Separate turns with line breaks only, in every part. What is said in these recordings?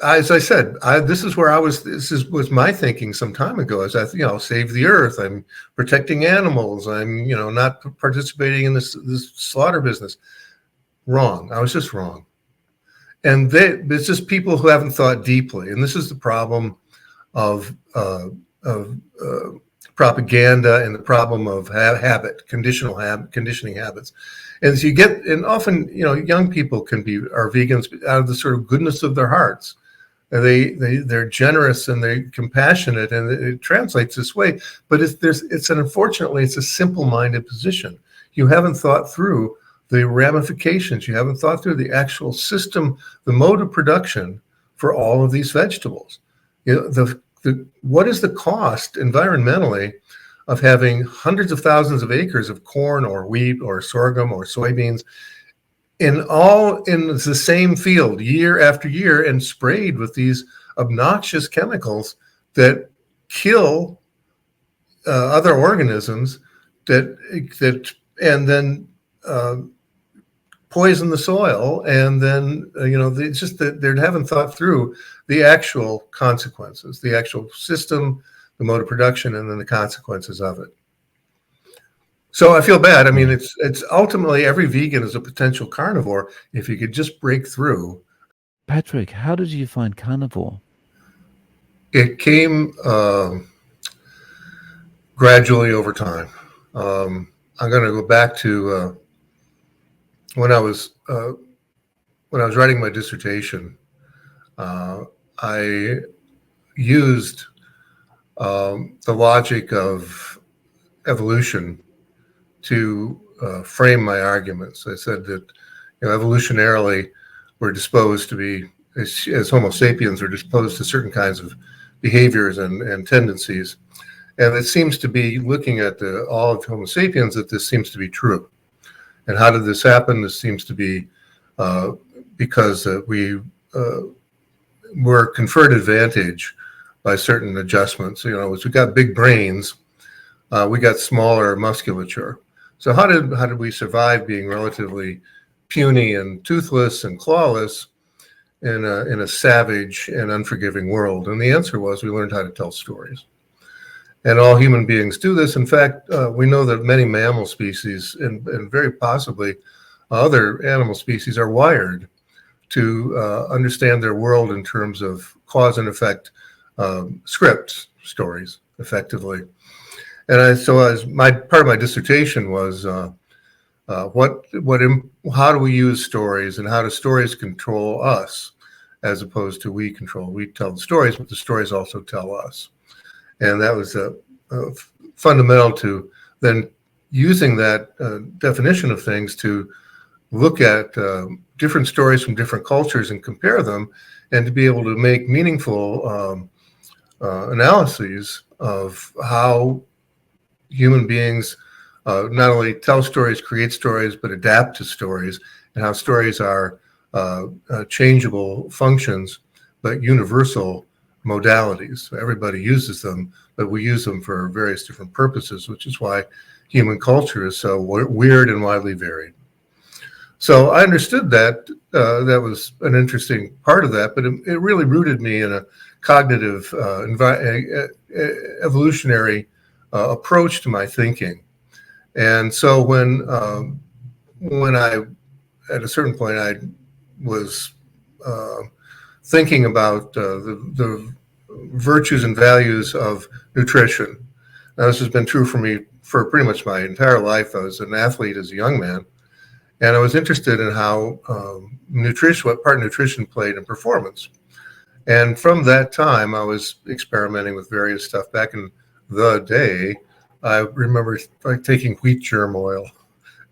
as I said, this is where I was. Was my thinking some time ago. Is that save the earth. I'm protecting animals. I'm not participating in this slaughter business. Wrong. I was just wrong. And it's just people who haven't thought deeply. And this is the problem of propaganda and the problem of conditioning habits. And so and often young people are vegans out of the sort of goodness of their hearts. They're generous and they're compassionate, and it translates this way. But unfortunately it's a simple-minded position. You haven't thought through the ramifications. You haven't thought through the actual system, the mode of production for all of these vegetables. What is the cost environmentally of having hundreds of thousands of acres of corn or wheat or sorghum or soybeans in the same field year after year and sprayed with these obnoxious chemicals that kill other organisms and then poison the soil, and then they haven't thought through the actual consequences, the actual system, the mode of production, and then the consequences of it. So I feel bad. I mean, it's ultimately every vegan is a potential carnivore if you could just break through.
Patrick, how did you find carnivore?
It came gradually over time. I'm going to go back to when I was writing my dissertation. I used the logic of evolution to frame my arguments. I said that evolutionarily we're disposed to be, as Homo sapiens, are disposed to certain kinds of behaviors and tendencies. And it seems to be, looking at all of Homo sapiens, that this seems to be true. And how did this happen? This seems to be because we were conferred advantage by certain adjustments. As we got big brains, we got smaller musculature. So how did we survive being relatively puny and toothless and clawless in a savage and unforgiving world? And the answer was we learned how to tell stories. And all human beings do this. In fact, we know that many mammal species and very possibly other animal species are wired to understand their world in terms of cause and effect script stories effectively. And so as part of my dissertation was how do we use stories, and how do stories control us as opposed to we tell the stories, but the stories also tell us. And that was fundamental to then using that definition of things to look at different stories from different cultures and compare them, and to be able to make meaningful analyses of how human beings not only tell stories, create stories, but adapt to stories, and how stories are changeable functions, but universal modalities. So everybody uses them, but we use them for various different purposes, which is why human culture is so weird and widely varied. So I understood that that was an interesting part of that, but it really rooted me in a cognitive, evolutionary approach to my thinking. And so when I, at a certain point, I was thinking about the virtues and values of nutrition. Now, this has been true for me for pretty much my entire life. I was an athlete as a young man, and I was interested in how what part nutrition played in performance. And from that time, I was experimenting with various stuff. Back in the day, I remember taking wheat germ oil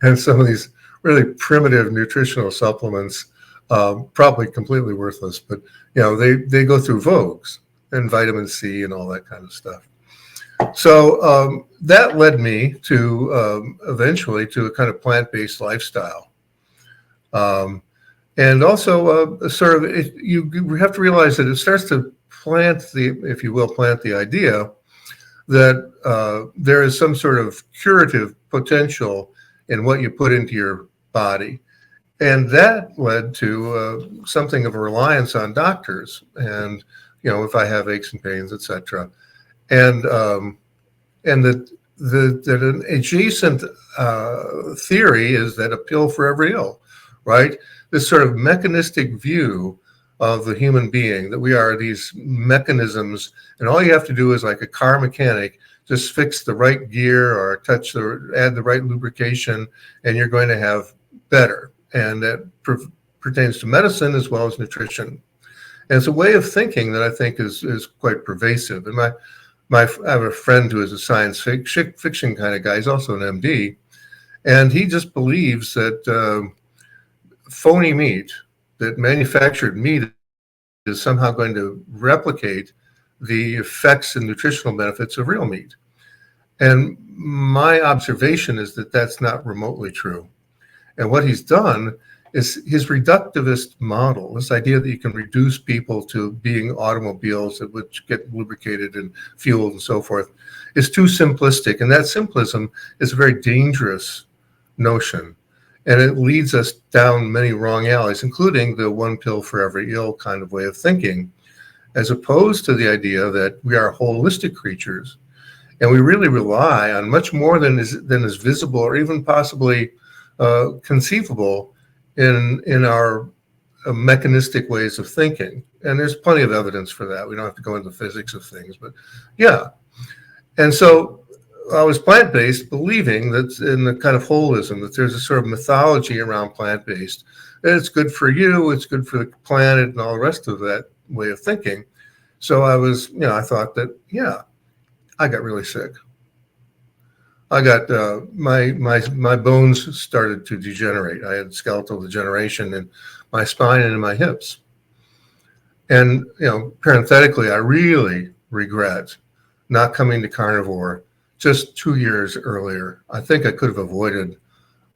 and some of these really primitive nutritional supplements, probably completely worthless, but they go through vogues, and vitamin C and all that kind of stuff. So that led me to eventually to a kind of plant-based lifestyle. And also you have to realize that it starts to plant the idea that there is some sort of curative potential in what you put into your body. And that led to something of a reliance on doctors, and if I have aches and pains, etc. And and that an adjacent theory is that a pill for every ill, right? This sort of mechanistic view of the human being, that we are these mechanisms, and all you have to do is, like a car mechanic, just fix the right gear or add the right lubrication, and you're going to have better. And that pertains to medicine as well as nutrition. And it's a way of thinking that I think is quite pervasive. And I have a friend who is a science fiction kind of guy. He's also an MD, and he just believes that phony meat, that manufactured meat, is somehow going to replicate the effects and nutritional benefits of real meat. And my observation is that that's not remotely true. And what he's done is his reductivist model, this idea that you can reduce people to being automobiles which get lubricated and fueled and so forth, is too simplistic. And that simplism is a very dangerous notion. And it leads us down many wrong alleys, including the one pill for every ill kind of way of thinking, as opposed to the idea that we are holistic creatures. And we really rely on much more than is visible or even possibly conceivable in our mechanistic ways of thinking. And there's plenty of evidence for that. We don't have to go into the physics of things, but yeah. And so I was plant-based, believing that in the kind of holism, that there's a sort of mythology around plant-based. It's good for you, it's good for the planet, and all the rest of that way of thinking. So I thought that, yeah, I got really sick. I got my bones started to degenerate. I had skeletal degeneration in my spine and in my hips. And parenthetically, I really regret not coming to Carnivore just 2 years earlier. I think I could have avoided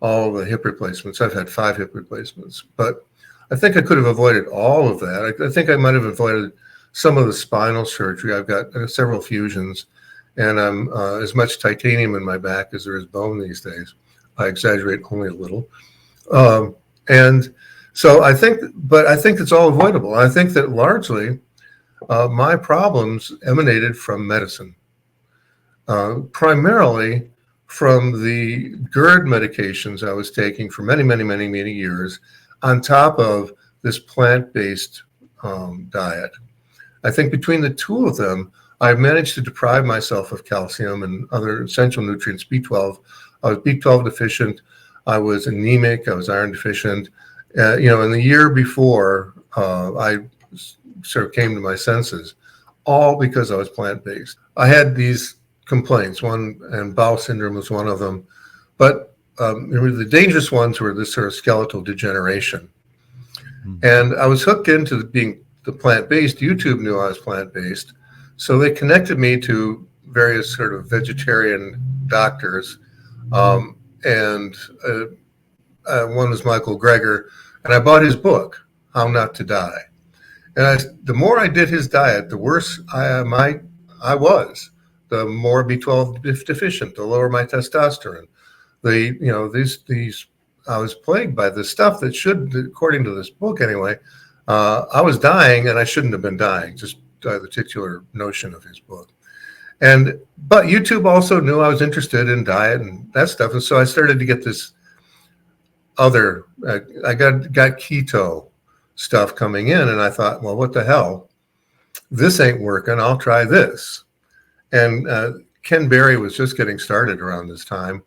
all the hip replacements. I've had 5 hip replacements, but I think I could have avoided all of that. I think I might have avoided some of the spinal surgery. I've got several fusions, and I'm as much titanium in my back as there is bone these days. I exaggerate only a little. And so I think it's all avoidable. I think that largely my problems emanated from medicine, primarily from the GERD medications I was taking for many, many, many, many years, on top of this plant-based diet. I think between the two of them, I managed to deprive myself of calcium and other essential nutrients, B12. I was B12 deficient. I was anemic. I was iron deficient. In the year before, I sort of came to my senses, all because I was plant-based. I had these complaints, and bowel syndrome was one of them. But the dangerous ones were this sort of skeletal degeneration. Mm-hmm. And I was hooked into being the plant-based. YouTube knew I was plant-based. So they connected me to various sort of vegetarian doctors. And one was Michael Greger. And I bought his book, How Not to Die. And the more I did his diet, the worse I was. The more B12 deficient, the lower my testosterone. These I was plagued by this stuff that should, according to this book anyway, I was dying and I shouldn't have been dying, just the titular notion of his book. But YouTube also knew I was interested in diet and that stuff. And so I started to get this other, I got keto stuff coming in, and I thought, well, what the hell? This ain't working. I'll try this. And Ken Berry was just getting started around this time.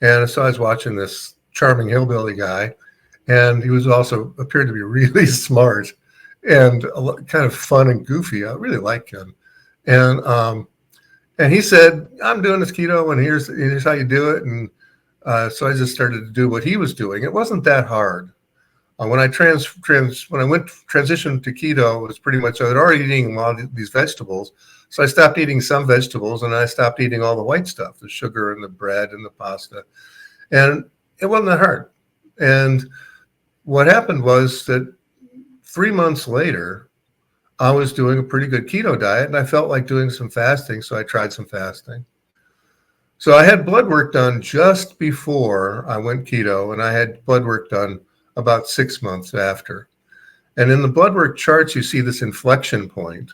And so I was watching this charming hillbilly guy, and he was also appeared to be really smart and kind of fun and goofy. I really liked him. And he said, I'm doing this keto, and here's how you do it. And so I just started to do what he was doing. It wasn't that hard. When I transitioned to keto, it was pretty much, I was already eating a lot of these vegetables. So I stopped eating some vegetables, and I stopped eating all the white stuff, the sugar and the bread and the pasta. And it wasn't that hard. And what happened was that 3 months later, I was doing a pretty good keto diet, and I felt like doing some fasting. So I tried some fasting. So I had blood work done just before I went keto, and I had blood work done about 6 months after. And in the blood work charts, you see this inflection point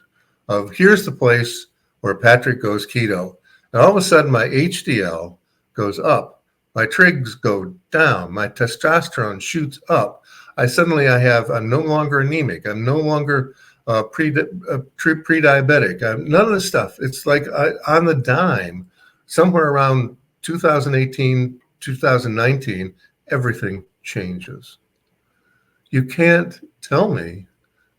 of here's the place where Patrick goes keto. And all of a sudden, my HDL goes up. My trigs go down. My testosterone shoots up. I'm no longer anemic. I'm no longer pre-diabetic. None of this stuff. It's like on the dime, somewhere around 2018, 2019, everything changes. You can't tell me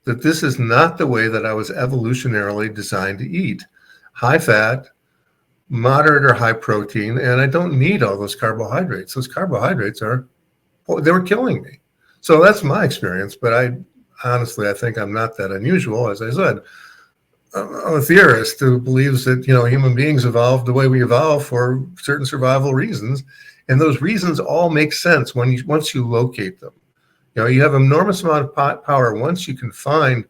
that this is not the way that I was evolutionarily designed to eat. High fat, moderate or high protein, and I don't need all those carbohydrates. Those carbohydrates they were killing me. So that's my experience, but I think I'm not that unusual. As I said, I'm a theorist who believes that, human beings evolved the way we evolved for certain survival reasons. And those reasons all make sense once you locate them. You have an enormous amount of power. Once you can find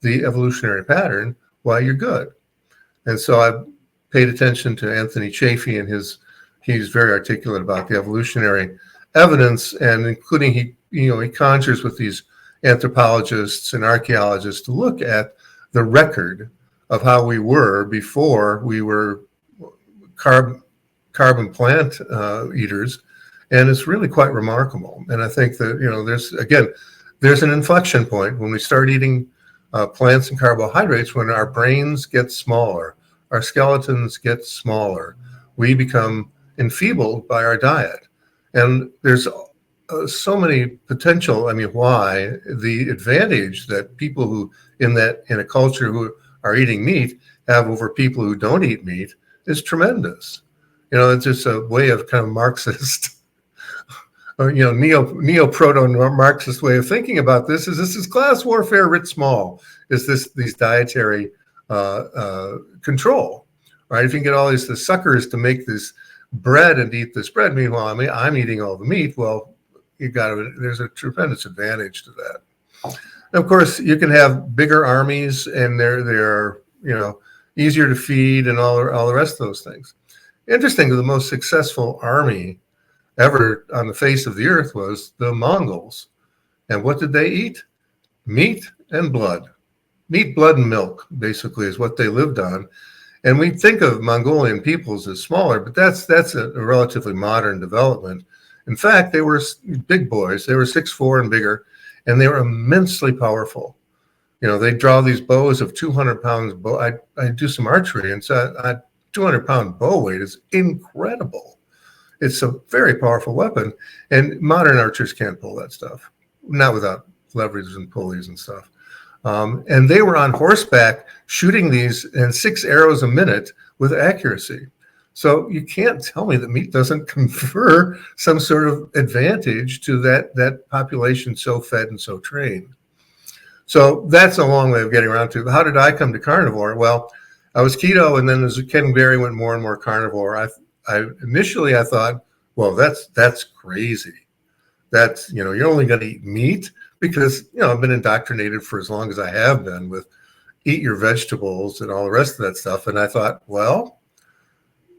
the evolutionary pattern, well, you're good. And so I paid attention to Anthony Chaffee, and he's very articulate about the evolutionary evidence, and including he conjures with these anthropologists and archaeologists to look at the record of how we were before we were carbon plant eaters. And it's really quite remarkable. And I think that, there's an inflection point when we start eating plants and carbohydrates, when our brains get smaller, our skeletons get smaller, we become enfeebled by our diet. And there's so many potential, why the advantage that people who in a culture who are eating meat have over people who don't eat meat is tremendous. It's just a way of kind of Marxist or neo-proto-Marxist way of thinking about this is class warfare writ small, these dietary control, right? If you can get all the suckers to make this bread and eat this bread, meanwhile I'm eating all the meat, well, there's a tremendous advantage to that. And of course, you can have bigger armies, and they're easier to feed, and all the rest of those things. Interesting, the most successful army ever on the face of the earth was the Mongols. And what did they eat? Meat and blood. Meat, blood, and milk, basically, is what they lived on. And we think of Mongolian peoples as smaller, but that's a relatively modern development. In fact, they were big boys. They were 6'4" and bigger, and they were immensely powerful. They draw these bows of 200 pounds. I do some archery, and so a 200-pound bow weight is incredible. It's a very powerful weapon, and modern archers can't pull that stuff, not without levers and pulleys and stuff. And they were on horseback shooting these and 6 arrows a minute with accuracy. So you can't tell me that meat doesn't confer some sort of advantage to that population so fed and so trained. So that's a long way of getting around to how did I come to carnivore? Well, I was keto, and then as Ken Berry went more and more carnivore, initially I thought, well, that's crazy. That's, you're only going to eat meat because, I've been indoctrinated for as long as I have been with eat your vegetables and all the rest of that stuff. And I thought, well,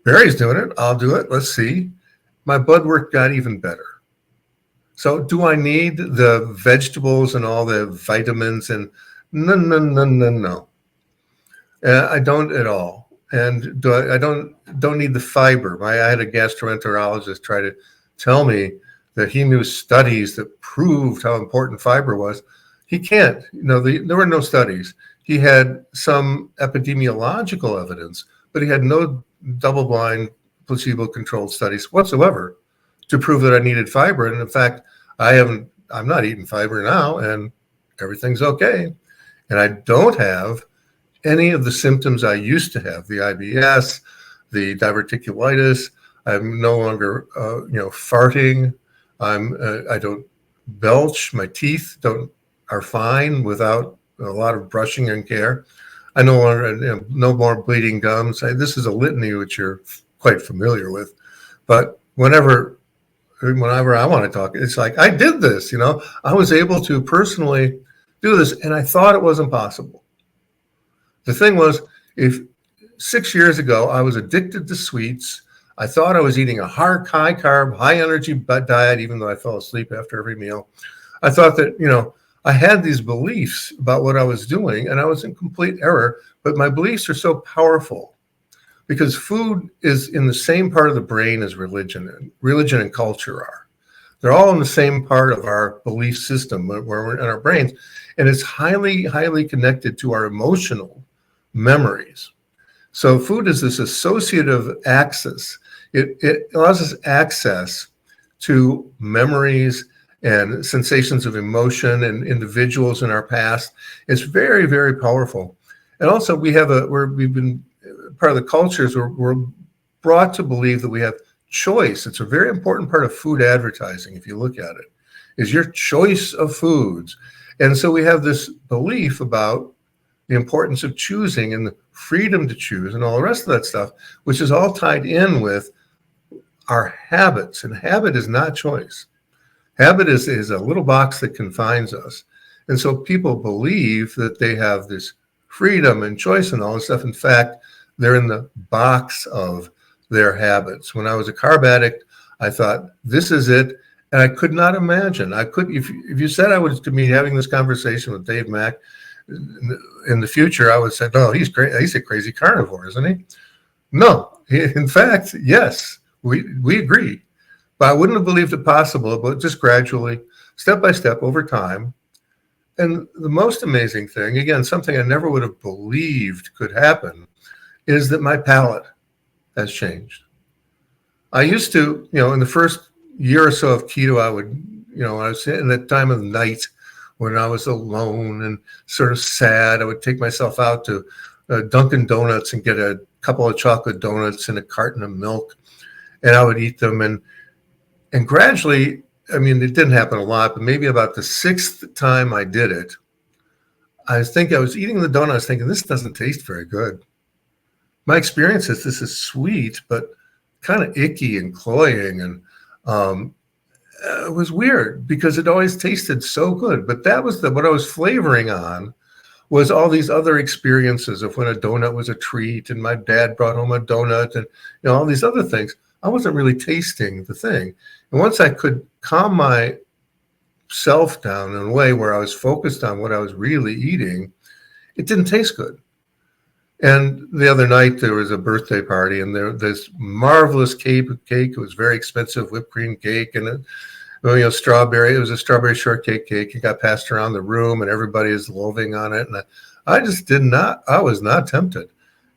Barry's doing it. I'll do it. Let's see. My blood work got even better. So do I need the vegetables and all the vitamins? And no. I don't at all. And I don't need the fiber. I had a gastroenterologist try to tell me that he knew studies that proved how important fiber was. He can't. There were no studies. He had some epidemiological evidence, but he had no double-blind, placebo-controlled studies whatsoever to prove that I needed fiber. And in fact, I'm not eating fiber now, and everything's okay. And I don't have any of the symptoms I used to have, the IBS, the diverticulitis. I'm no longer, farting. I don't belch. My teeth are fine without a lot of brushing and care. I no longer, no more bleeding gums. This is a litany which you're quite familiar with. But whenever I want to talk, it's like, I did this, I was able to personally do this, and I thought it wasn't possible. The thing was, if 6 years ago I was addicted to sweets, I thought I was eating a high carb, high energy diet, even though I fell asleep after every meal. I thought that, I had these beliefs about what I was doing and I was in complete error, but my beliefs are so powerful because food is in the same part of the brain as religion and culture are. They're all in the same part of our belief system where we're in our brains. And it's highly, highly connected to our emotional memories. So food is this associative axis. It allows us access to memories and sensations of emotion and individuals in our past. It's very, very powerful. And also we've been part of the cultures, we're brought to believe that we have choice. It's a very important part of food advertising, if you look at it, is your choice of foods. And so we have this belief about the importance of choosing and the freedom to choose and all the rest of that stuff, which is all tied in with our habits. And habit is not choice. Habit is a little box that confines us. And so people believe that they have this freedom and choice and all this stuff. In fact, they're in the box of their habits. When I was a carb addict, I thought, this is it. And I could not imagine. If you said I was to be having this conversation with Dave Mack in the future, I would say, no, he's a crazy carnivore, isn't he? No, in fact, yes, we agree. But I wouldn't have believed it possible, but just gradually, step by step, over time. And the most amazing thing, again, something I never would have believed could happen, is that my palate has changed. I used to, in the first year or so of keto, I would, I was in that time of night when I was alone and sort of sad. I would take myself out to Dunkin' Donuts and get a couple of chocolate donuts and a carton of milk, and I would eat them. And gradually, I mean, it didn't happen a lot, but maybe about the sixth time I did it, I was eating the donut. I was thinking, this doesn't taste very good. My experience is this is sweet, but kind of icky and cloying. And it was weird because it always tasted so good. But that was what I was flavoring on, was all these other experiences of when a donut was a treat and my dad brought home a donut and all these other things. I wasn't really tasting the thing. And once I could calm myself down in a way where I was focused on what I was really eating, it didn't taste good. And the other night there was a birthday party, and this marvelous cake. It was very expensive whipped cream cake, and strawberry. It was a strawberry shortcake cake. It got passed around the room, and everybody is loafing on it. And I just did not. I was not tempted,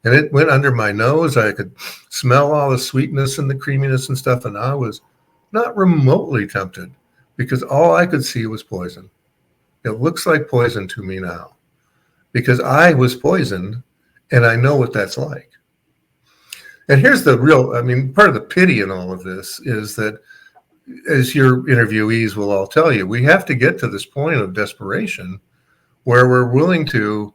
and it went under my nose. I could smell all the sweetness and the creaminess and stuff, and I was not remotely tempted because all I could see was poison. It looks like poison to me now because I was poisoned. And I know what that's like. And here's the part of the pity in all of this is that, as your interviewees will all tell you, we have to get to this point of desperation where we're willing to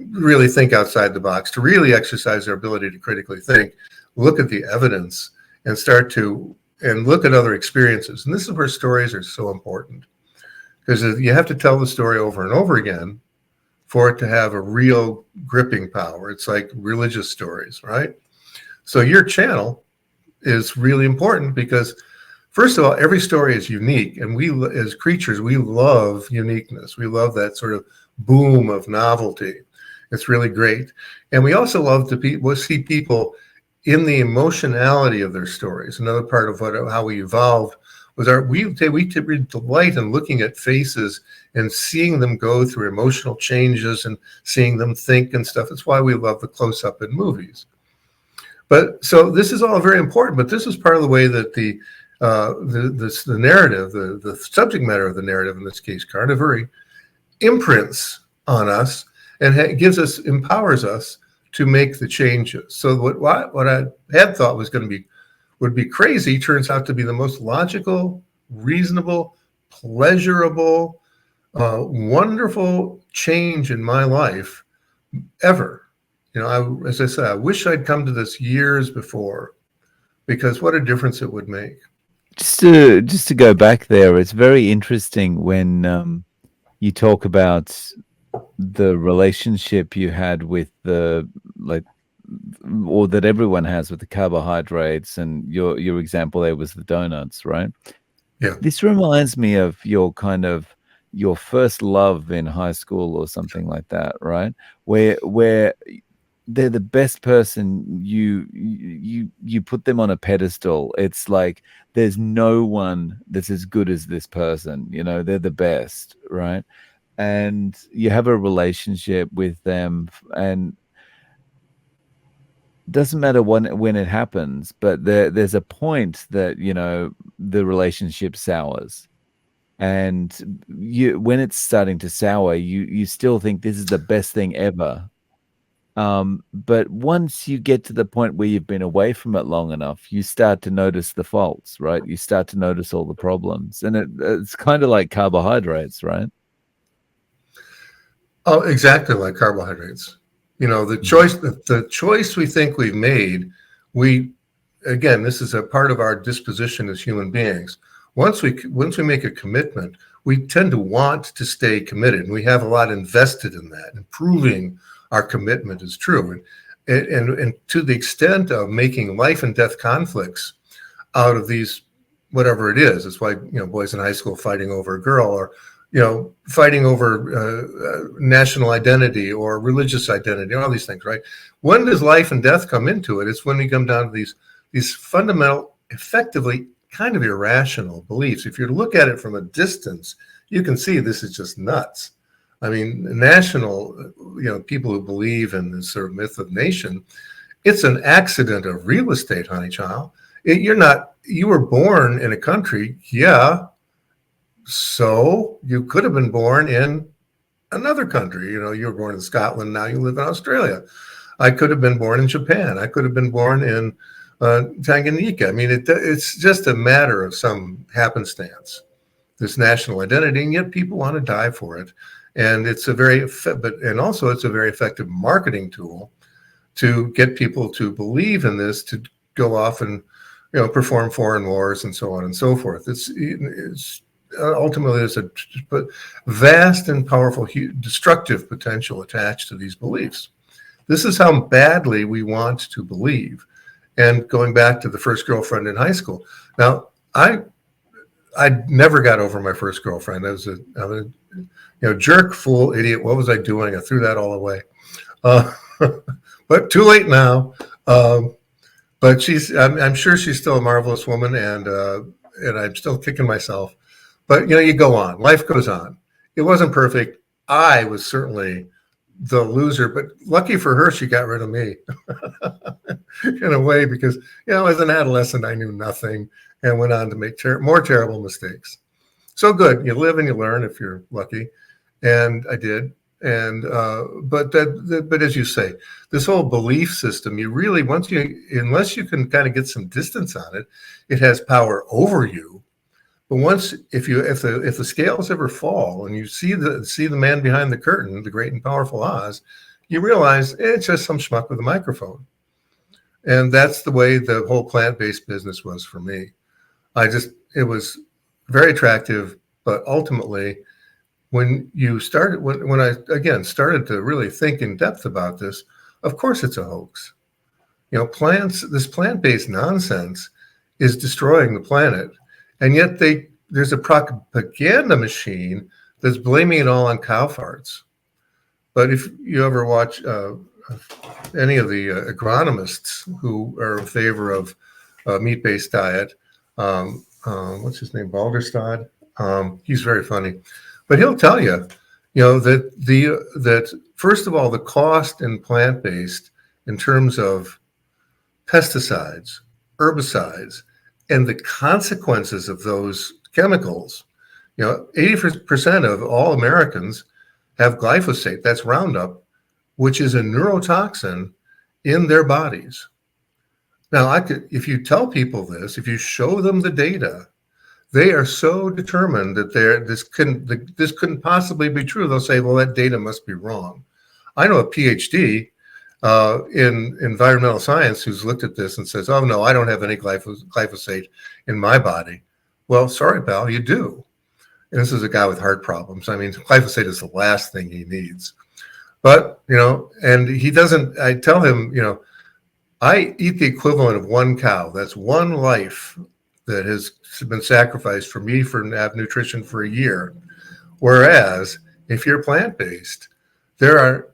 really think outside the box, to really exercise our ability to critically think, look at the evidence, and look at other experiences. And this is where stories are so important, because you have to tell the story over and over again for it to have a real gripping power. It's like religious stories, right? So your channel is really important because, first of all, every story is unique. And we, as creatures, we love uniqueness. We love that sort of boom of novelty. It's really great. And we also love to see people in the emotionality of their stories. Another part of how we evolved was we take delight in looking at faces and seeing them go through emotional changes and seeing them think and stuff. That's why we love the close-up in movies. But so this is all very important, but this is part of the way that the narrative, the subject matter of the narrative, in this case, Carnivore, imprints on us and empowers us to make the changes. So what I had thought would be crazy turns out to be the most logical, reasonable, pleasurable, wonderful change in my life ever. As I said, I wish I'd come to this years before, because what a difference it would make.
Just to go back there, it's very interesting when you talk about the relationship you had with or that everyone has with the carbohydrates, and your example there was the donuts, right?
Yeah.
This reminds me of your first love in high school or something like that, right? Where they're the best person, you put them on a pedestal. It's like there's no one that's as good as this person, they're the best, right? And you have a relationship with them, and doesn't matter when it happens, but there's a point that the relationship sours, and when it's starting to sour, you still think this is the best thing ever. But once you get to the point where you've been away from it long enough, you start to notice the faults, right? You start to notice all the problems, and it's kind of like carbohydrates, right?
Oh, exactly like carbohydrates. The
Mhm.
choice, the choice we think we've made, we, again, this is a part of our disposition as human beings. Once we make a commitment, we tend to want to stay committed, and we have a lot invested in that, and proving our commitment is true. And to the extent of making life and death conflicts out of these, whatever it is. It's why boys in high school fighting over a girl, or fighting over national identity or religious identity, all these things, right? When does life and death come into it? It's when we come down to these fundamental, effectively kind of irrational beliefs. If you look at it from a distance, you can see this is just nuts. I mean, national, people who believe in this sort of myth of nation, it's an accident of real estate, honey child. You were born in a country, yeah. So you could have been born in another country. You were born in Scotland, now you live in Australia. I could have been born in Japan. I could have been born in Tanganyika. I mean, it's just a matter of some happenstance, this national identity, and yet people want to die for it. And it's also it's a very effective marketing tool to get people to believe in this, to go off and perform foreign wars and so on and so forth. It's ultimately there's a vast and powerful, destructive potential attached to these beliefs. This is how badly we want to believe. And going back to the first girlfriend in high school, now I never got over my first girlfriend. I was a jerk, fool, idiot. What was I doing? I threw that all away. Uh, but too late now. But I'm sure she's still a marvelous woman, and I'm still kicking myself. But you go on. Life goes on. It wasn't perfect. I was certainly the loser, but lucky for her, she got rid of me in a way, because as an adolescent, I knew nothing and went on to make more terrible mistakes. So good. You live and you learn if you're lucky, and I did. And but as you say, this whole belief system, you really, unless you can kind of get some distance on it, it has power over you. But if the scales ever fall and you see the man behind the curtain, the great and powerful Oz, you realize it's just some schmuck with a microphone. And that's the way the whole plant-based business was for me. It was very attractive, but ultimately, when I again started to really think in depth about this, of course it's a hoax. This plant-based nonsense is destroying the planet, and yet there's a propaganda machine that's blaming it all on cow farts. But if you ever watch any of the agronomists who are in favor of a meat-based diet, what's his name, Balderstad? He's very funny. But he'll tell you, that first of all, the cost in plant-based in terms of pesticides, herbicides, and the consequences of those chemicals, 80% of all Americans have glyphosate, that's Roundup, which is a neurotoxin in their bodies. Now, if you tell people this, if you show them the data, they are so determined that this couldn't possibly be true. They'll say, well, that data must be wrong. I know a PhD in environmental science who's looked at this and says, oh, no, I don't have any glyphosate in my body. Well, sorry, pal, you do. And this is a guy with heart problems. I mean, glyphosate is the last thing he needs. But, and he doesn't, I tell him, I eat the equivalent of one cow. That's one life that has been sacrificed for me for to have nutrition for a year. Whereas if you're plant-based, there are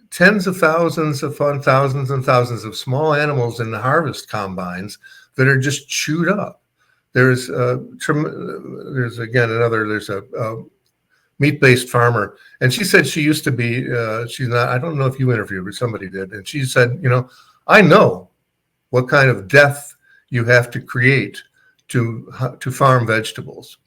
tens of thousands of thousands and thousands of small animals in the harvest combines that are just chewed up. There's there's again another there's a meat-based farmer, and she said she used to be she's not, I don't know if you interviewed her, somebody did, and she said, I know what kind of death you have to create to farm vegetables.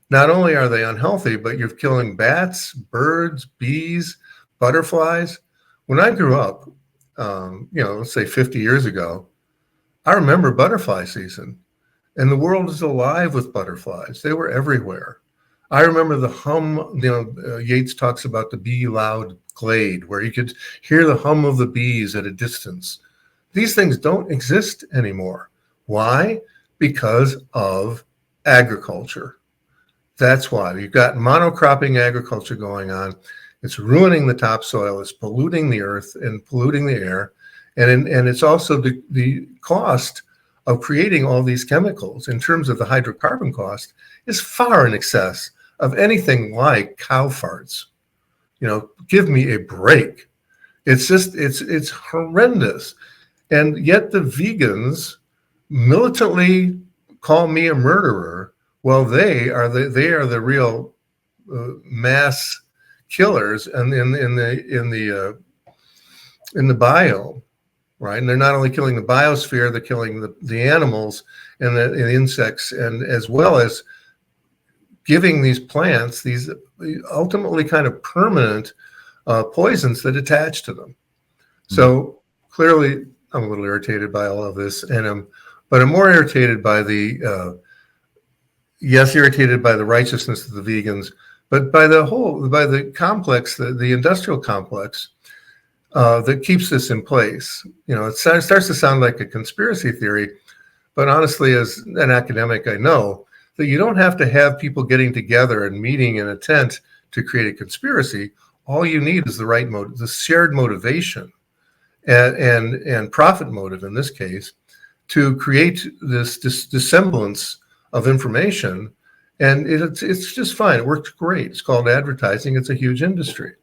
Not only are they unhealthy, but you're killing bats, birds, bees, butterflies. When I grew up, let's say 50 years ago, I remember butterfly season, and the world is alive with butterflies. They were everywhere. I remember the hum, Yeats talks about the bee loud glade, where you could hear the hum of the bees at a distance. These things don't exist anymore. Why? Because of agriculture. That's why. You've got monocropping agriculture going on. It's ruining the topsoil. It's polluting the earth and polluting the air. And it's also the cost of creating all these chemicals in terms of the hydrocarbon cost is far in excess of anything like cow farts. Give me a break. It's just, it's horrendous. And yet the vegans militantly call me a murderer. Well, they are the real mass killers and in the biome, right? And they're not only killing the biosphere, they're killing the animals and the insects, and as well as giving these plants these ultimately kind of permanent poisons that attach to them. So clearly, I'm a little irritated by all of this, but I'm more irritated by irritated by the righteousness of the vegans, but by the complex, the industrial complex that keeps this in place. It starts to sound like a conspiracy theory, but honestly, as an academic, I know that you don't have to have people getting together and meeting in a tent to create a conspiracy. All you need is the right motive, the shared motivation, and profit motive in this case, to create this semblance of information. And it's just fine. It works great. It's called advertising. It's a huge industry.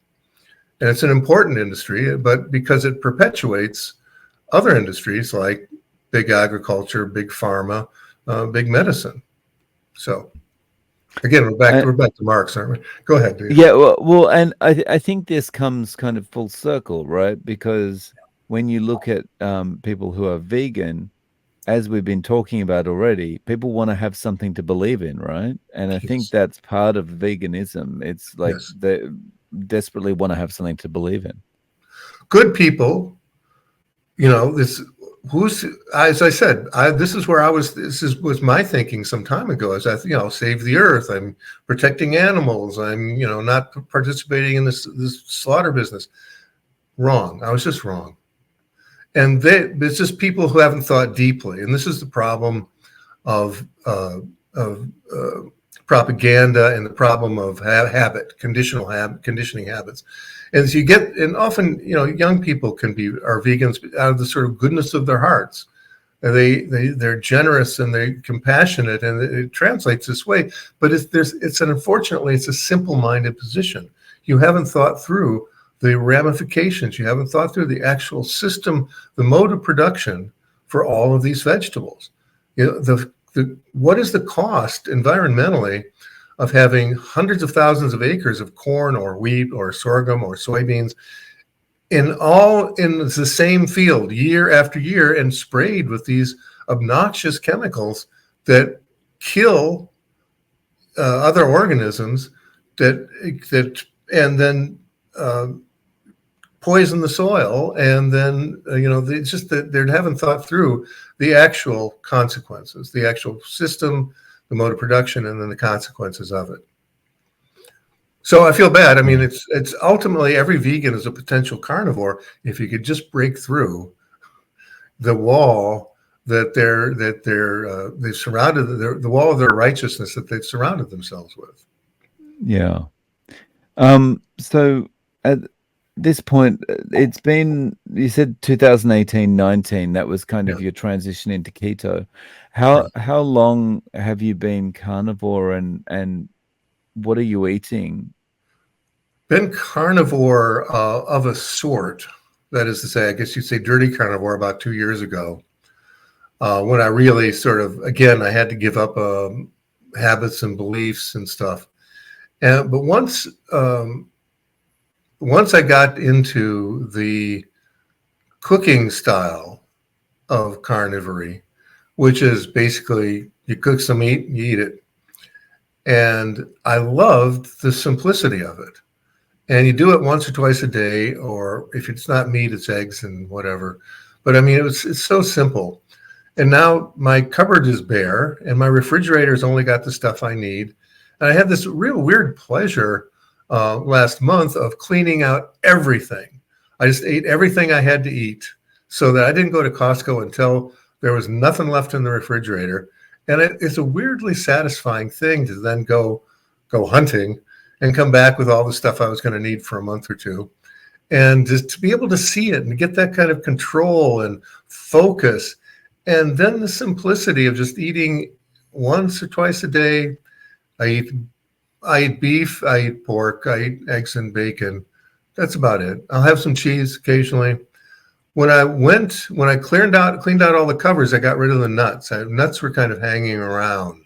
And it's an important industry, but because it perpetuates other industries like big agriculture, big pharma, big medicine. So again, we're back to Marx, aren't we? Go ahead, Dave.
Yeah, well, and I think this comes kind of full circle, right? Because when you look at people who are vegan, as we've been talking about already, people want to have something to believe in, right? And I think that's part of veganism. It's like they desperately want to have something to believe in.
Good people, as I said, this is where I was. Was my thinking some time ago. As I, save the earth. I'm protecting animals. I'm, not participating in this slaughter business. Wrong. I was just wrong. And it's just people who haven't thought deeply. And this is the problem of propaganda and the problem of conditioning habits. And so and often, young people are vegans out of the sort of goodness of their hearts. They're generous and they're compassionate, and it translates this way. But unfortunately, it's a simple-minded position. You haven't thought through the ramifications. You haven't thought through the actual system, the mode of production for all of these vegetables. What is the cost environmentally of having hundreds of thousands of acres of corn or wheat or sorghum or soybeans in the same field year after year and sprayed with these obnoxious chemicals that kill other organisms and then poison the soil, and then it's just that they haven't thought through the actual consequences, the actual system, the mode of production, and then the consequences of it. So I feel bad. I mean, it's ultimately every vegan is a potential carnivore if you could just break through the wall that they've surrounded the wall of their righteousness that they've surrounded themselves with.
Yeah. So this point, it's been, you said 2018, 19, that was kind
Yeah.
of your transition into keto.
Yeah.
How long have you been carnivore, and what are you eating?
Been carnivore of a sort. That is to say, I guess you'd say dirty carnivore about 2 years ago, when I really sort of, again, I had to give up habits and beliefs and stuff. But once I got into the cooking style of carnivory, which is basically you cook some meat, you eat it. And I loved the simplicity of it. And you do it once or twice a day, or if it's not meat, it's eggs and whatever. But I mean, it's so simple. And now my cupboard is bare and my refrigerator's only got the stuff I need. And I had this real weird pleasure last month of cleaning out everything. I just ate everything I had to eat so that I didn't go to Costco until there was nothing left in the refrigerator. And it's a weirdly satisfying thing to then go hunting and come back with all the stuff I was going to need for a month or two. And just to be able to see it and get that kind of control and focus. And then the simplicity of just eating once or twice a day. I eat beef, I eat pork, I eat eggs and bacon. That's about it. I'll have some cheese occasionally. When I cleaned out all the covers, I got rid of the nuts. Nuts were kind of hanging around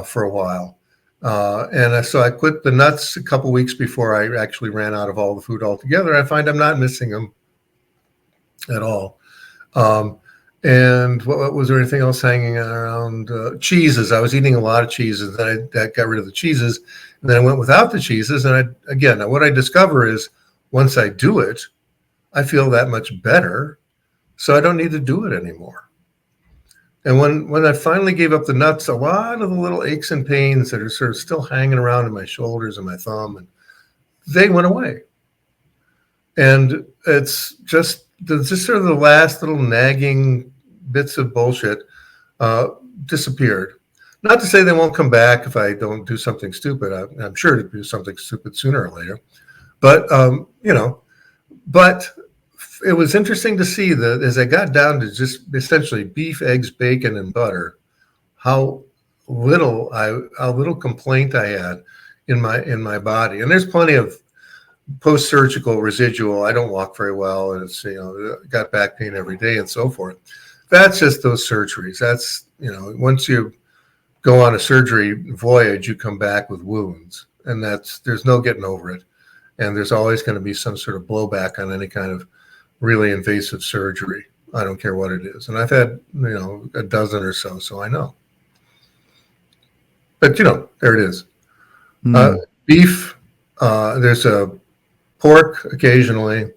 for a while. So I quit the nuts a couple weeks before I actually ran out of all the food altogether. I find I'm not missing them at all. And what was there anything else hanging around? Cheeses. I was eating a lot of cheeses. Then I got rid of the cheeses. And then I went without the cheeses. And what I discover is once I do it, I feel that much better. So I don't need to do it anymore. And when I finally gave up the nuts, a lot of the little aches and pains that are sort of still hanging around in my shoulders and my thumb, and they went away. And it's just sort of the last little nagging bits of bullshit disappeared. Not to say they won't come back if I don't do something stupid. I'm sure to do something stupid sooner or later. But but it was interesting to see that as I got down to just essentially beef, eggs, bacon, and butter, how little complaint I had in my body. And there's plenty of post-surgical residual. I don't walk very well, and it's got back pain every day and so forth. That's just those surgeries. That's once you go on a surgery voyage, you come back with wounds, and there's no getting over it. And there's always going to be some sort of blowback on any kind of really invasive surgery. I don't care what it is. And I've had, a dozen or so I know. But, there it is. Beef, there's a pork occasionally.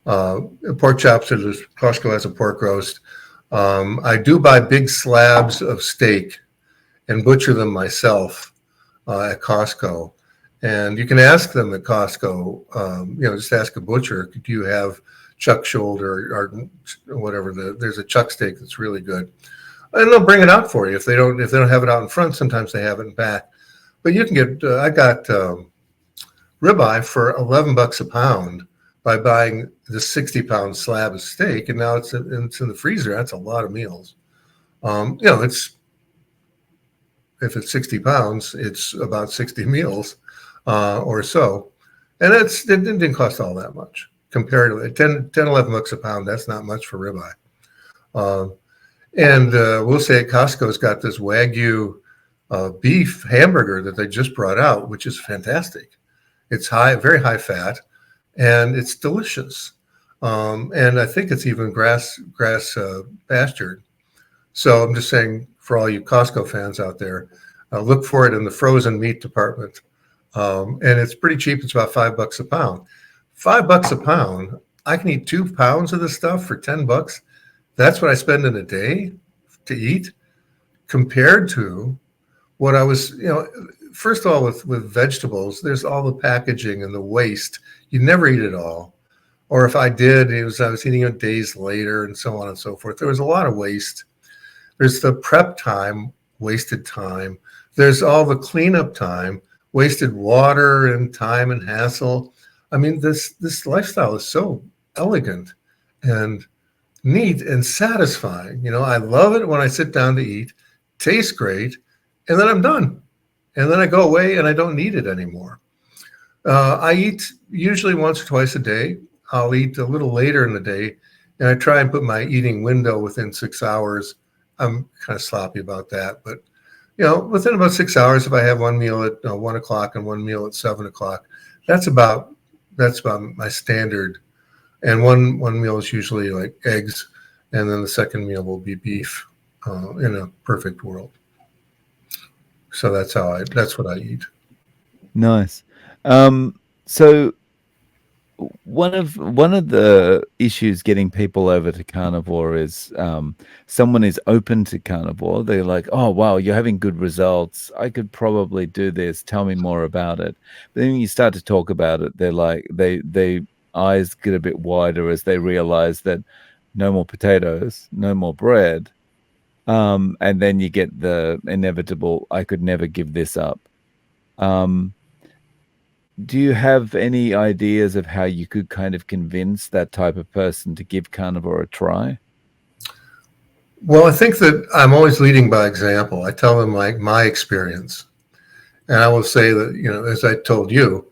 Pork chops, Costco has a pork roast. I do buy big slabs of steak and butcher them myself at Costco. And you can ask them at Costco, just ask a butcher, do you have chuck shoulder or whatever? There's a chuck steak that's really good. And they'll bring it out for you. If they don't have it out in front, sometimes they have it in back. But you can get, I got ribeye for $11 a pound by buying the 60-pound slab of steak. And now it's in the freezer. That's a lot of meals. If it's 60 pounds, it's about 60 meals or so. And it didn't cost all that much comparatively. 10, $11 a pound, that's not much for ribeye. And we'll say Costco's got this Wagyu beef hamburger that they just brought out, which is fantastic. It's very high fat, and it's delicious. And I think it's even grass pastured. So I'm just saying, for all you Costco fans out there, look for it in the frozen meat department. And it's pretty cheap. It's about $5 a pound. $5 a pound. I can eat 2 pounds of this stuff for $10. That's what I spend in a day to eat, compared to what I was, first of all, with vegetables, there's all the packaging and the waste. You never eat it all. Or if I did, I was eating it days later and so on and so forth. There was a lot of waste. There's the prep time, wasted time. There's all the cleanup time, wasted water and time and hassle. I mean, this lifestyle is so elegant and neat and satisfying. You know, I love it when I sit down to eat, tastes great, and then I'm done. And then I go away and I don't need it anymore. I eat usually once or twice a day. I'll eat a little later in the day, and I try and put my eating window within 6 hours. I'm kind of sloppy about that, but within about 6 hours, if I have one meal at 1 o'clock and one meal at 7 o'clock, that's about my standard. And one meal is usually like eggs, and then the second meal will be beef, in a perfect world. So that's what I eat.
Nice. So one of the issues getting people over to carnivore is someone is open to carnivore. They're like, oh wow, you're having good results. I could probably do this. Tell me more about it. But then when you start to talk about it, they're like they eyes get a bit wider as they realize that no more potatoes, no more bread. And then you get the inevitable, I could never give this up. Um, do you have any ideas of how you could kind of convince that type of person to give carnivore a try?
Well, I think that I'm always leading by example. I tell them like my experience, and I will say that as I told you,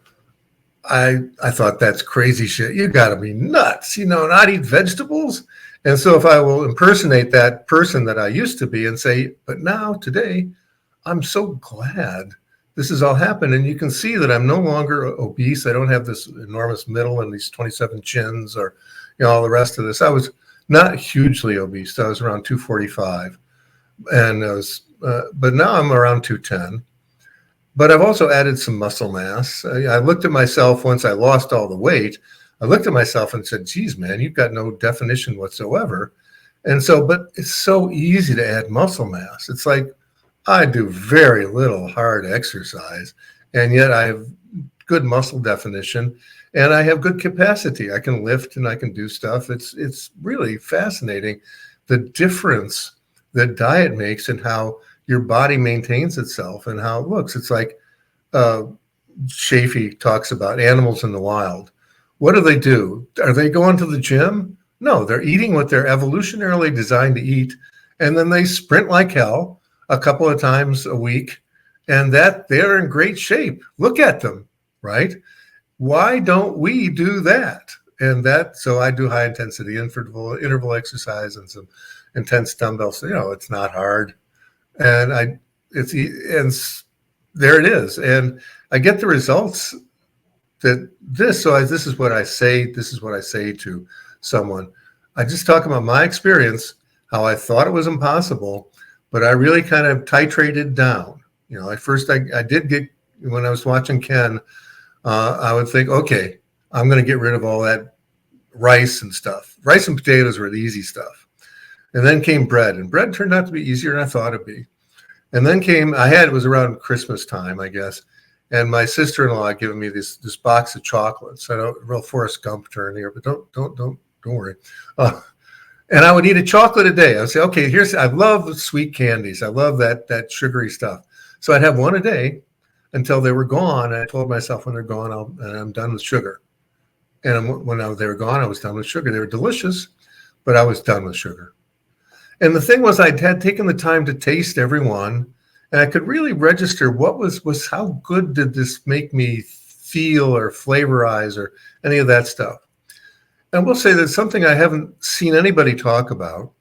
I thought that's crazy shit. You got to be nuts, not eat vegetables. And so if I will impersonate that person that I used to be and say, but now today, I'm so glad this has all happened. And you can see that I'm no longer obese. I don't have this enormous middle and these 27 chins or, all the rest of this. I was not hugely obese. I was around 245. And but now I'm around 210. But I've also added some muscle mass. I looked at myself once I lost all the weight. I looked at myself and said, geez, man, you've got no definition whatsoever. And so, but it's so easy to add muscle mass. It's like I do very little hard exercise, and yet I have good muscle definition and I have good capacity. I can lift and I can do stuff. It's really fascinating the difference that diet makes and how your body maintains itself and how it looks. It's like Chafee talks about animals in the wild. What do? Are they going to the gym? No, they're eating what they're evolutionarily designed to eat. And then they sprint like hell a couple of times a week. And that they're in great shape. Look at them, right? Why don't we do that? So I do high intensity interval exercise and some intense dumbbells. It's not hard. And there it is. And I get the results this is what I say. This is what I say to someone. I just talk about my experience, how I thought it was impossible, but I really kind of titrated down. At first I did get, when I was watching Ken, I would think, okay, I'm going to get rid of all that rice and stuff. Rice and potatoes were the easy stuff. And then came bread, and bread turned out to be easier than I thought it'd be. And then it was around Christmas time, I guess. And my sister-in-law had given me this box of chocolates. I know, real Forrest Gump turn here, but don't worry. And I would eat a chocolate a day. I would say, okay, I love sweet candies. I love that sugary stuff. So I'd have one a day until they were gone. And I told myself when they're gone, I'm done with sugar. And when they were gone, I was done with sugar. They were delicious, but I was done with sugar. And the thing was, I had taken the time to taste every one, and I could really register what was how good did this make me feel or flavorize or any of that stuff. And I will say that something I haven't seen anybody talk about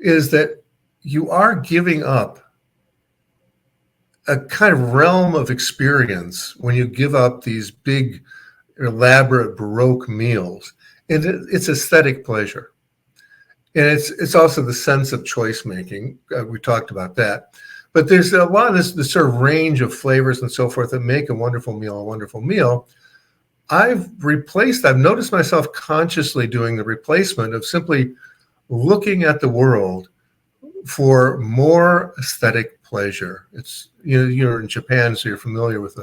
is that you are giving up a kind of realm of experience when you give up these big, elaborate Baroque meals. And it's aesthetic pleasure. And it's also the sense of choice making. We talked about that. But there's a lot of this sort of range of flavors and so forth that make a wonderful meal a wonderful meal. I've noticed myself consciously doing the replacement of simply looking at the world for more aesthetic pleasure. It's you're in Japan, so you're familiar with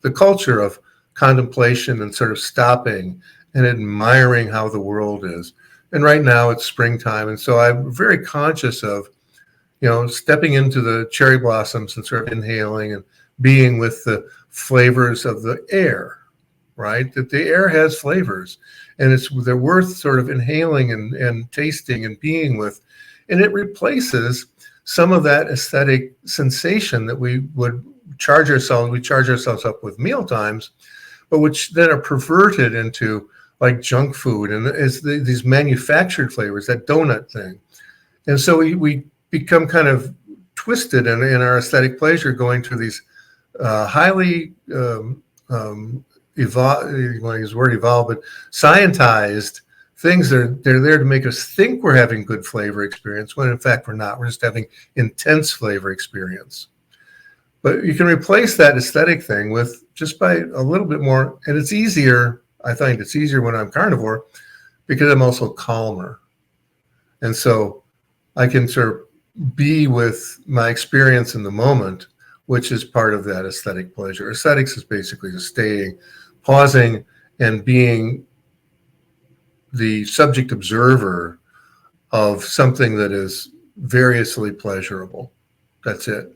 the culture of contemplation and sort of stopping and admiring how the world is. And right now it's springtime, and so I'm very conscious of stepping into the cherry blossoms and sort of inhaling and being with the flavors of the air. right? That the air has flavors, and they're worth sort of inhaling and tasting and being with, and it replaces some of that aesthetic sensation that we charge ourselves up with meal times, but which then are perverted into like junk food and these manufactured flavors, that donut thing. And so we become kind of twisted in our aesthetic pleasure, going to these highly evolved, you want to use the word evolved, but scientized things. They're there to make us think we're having good flavor experience, when in fact we're not. We're just having intense flavor experience. But you can replace that aesthetic thing with just by a little bit more, and it's easier. I find it's easier when I'm carnivore because I'm also calmer. And so I can sort of be with my experience in the moment, which is part of that aesthetic pleasure. Aesthetics is basically just staying, pausing, and being the subject observer of something that is variously pleasurable. That's it.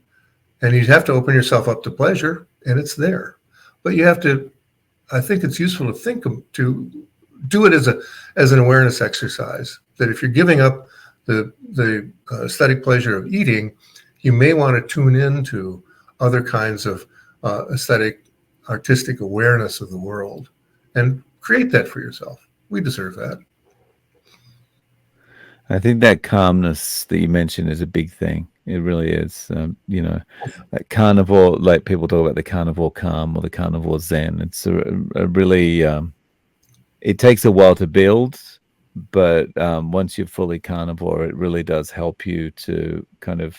And you have to open yourself up to pleasure, and it's there. But you have to, I think it's useful to to do it as an awareness exercise, that if you're giving up the aesthetic pleasure of eating, you may want to tune into other kinds of aesthetic, artistic awareness of the world and create that for yourself. We deserve that.
I think that calmness that you mentioned is a big thing. It really is. Like carnivore, like people talk about the carnivore calm or the carnivore zen. It's a really, it takes a while to build, but once you're fully carnivore, it really does help you to kind of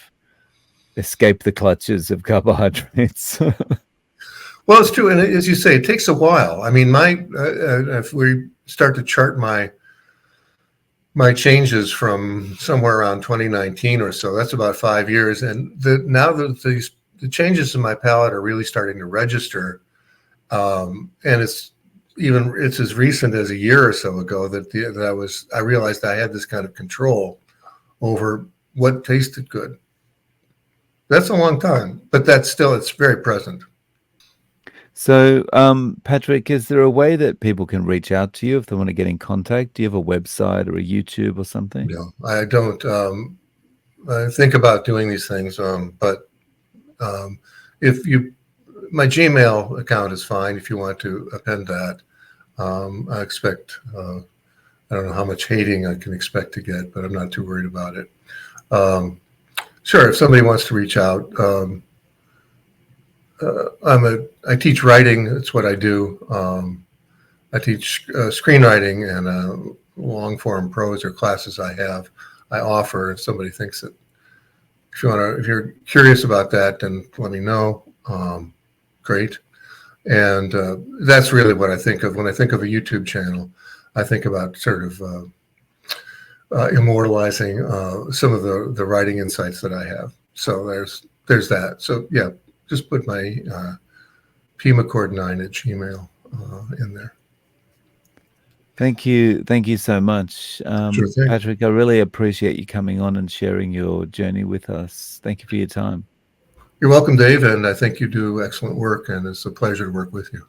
escape the clutches of carbohydrates.
Well, it's true. And as you say, it takes a while. I mean, if we start to chart my changes from somewhere around 2019 or so, that's about 5 years. And now that the changes in my palate are really starting to register. And it's as recent as a year or so ago that I realized I had this kind of control over what tasted good. That's a long time, but it's very present.
So, Patrick, is there a way that people can reach out to you if they want to get in contact? Do you have a website or a YouTube or something?
No, I don't. I think about doing these things, but my Gmail account is fine if you want to append that. I expect, I don't know how much hating I can expect to get, but I'm not too worried about it. Sure, if somebody wants to reach out, I teach writing. That's what I do. I teach screenwriting and long form prose or classes I offer. If somebody thinks that if you're curious about that, then let me know. Great. And that's really what I think of when I think of a YouTube channel. I think about sort of immortalizing some of the writing insights that I have. So there's that. So yeah, just put my pmccord9@gmail in there.
Thank you so much,
Sure thing.
Patrick. I really appreciate you coming on and sharing your journey with us. Thank you for your time.
You're welcome, Dave, and I think you do excellent work, and it's a pleasure to work with you.